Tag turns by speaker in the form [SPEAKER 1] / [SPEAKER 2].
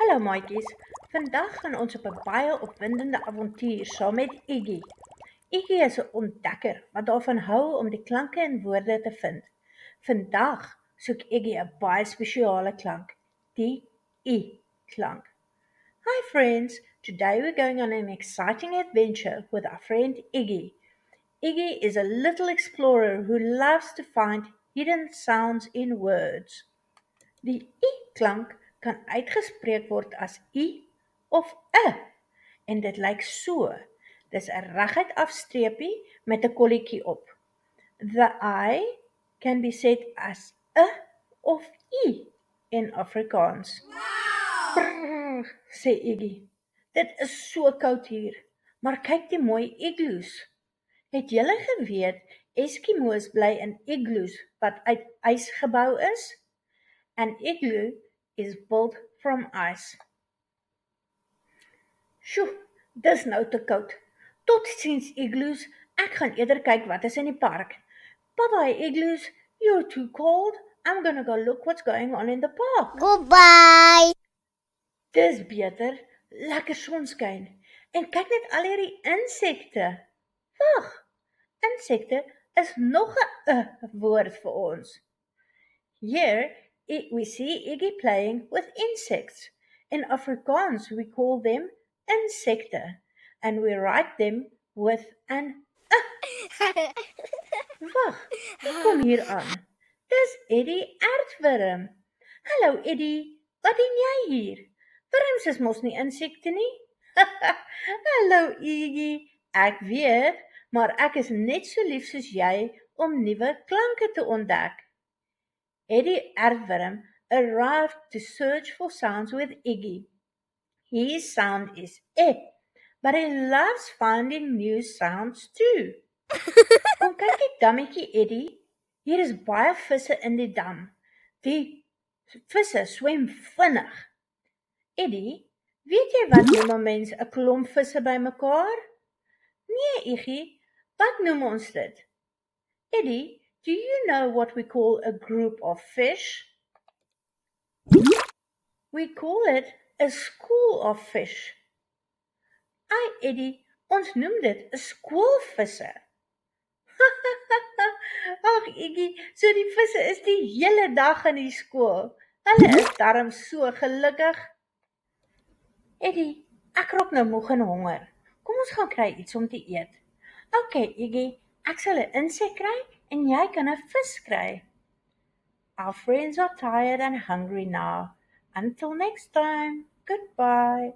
[SPEAKER 1] Hallo maatjies, vandag gaan ons op 'n baie opwindende avontuur saam met Iggy. Iggy is 'n ontdekker wat daarvan hou om die klanke in woorde te vind. Vandag soek Iggy 'n baie spesiale klank, die I-klank. Hi friends, today we're going on an exciting adventure with our friend Iggy. Iggy is a little explorer who loves to find hidden sounds in words. Die I-klank kan uitgespreek word as I of en dit lyk so. Dis 'n reguit af streepie met 'n kolletjie op. The I can be said as of I in Afrikaans. Brrr, sê Iggy. Dit is so koud hier, maar kyk die mooi igloos. Het julle geweet Eskimo's bly in igloos wat uit ys gebou is? An igloo is built from ice. Sjoe, dis nou te koud. Totsiens igloos, ek gaan eerder kyk wat is in die park. Bye-bye igloos, you're too cold. I'm gonna go look what's going on in the park.
[SPEAKER 2] Goodbye.
[SPEAKER 1] Dis beter, lekker sonskyn. En kyk net al hierdie insekte. Wag, insekte is nog 'n woord vir ons. Here we see Iggy playing with insects. In Afrikaans we call them insekte and we write them with an Wag, kom hier aan. Dis Eddie aardwurm. Hallo Eddie, wat doen jy hier? Wurms is mos nie insekte nie. Hallo Iggy, ek weet, maar ek is net so lief soos jy om nuwe klanke te ontdek. Eddie aardwurm arrived to search for sounds with Iggy. His sound is but he loves finding new sounds too. Kom kyk die dammetjie Eddie. Hier is baie visse in die dam. Die visse swem vinnig. Eddie, weet jy wat noem 'n mens 'n klomp visse bymekaar? Nee, Iggy, wat noem ons dit? Eddie, do you know what we call a group of fish? We call it a school of fish. Ai, Eddie, ons noem dit 'n skoolvisse. Ag, Iggy, so die visse is die hele dag in die skool. Hulle is darm so gelukkig. Eddie, ek raak nou moeg en honger. Kom ons gaan kry iets om te eet. Okay, Iggy, ek sal 'n insek kry en jy kan 'n vis kry. Our friends are tired and hungry now. Until next time, goodbye.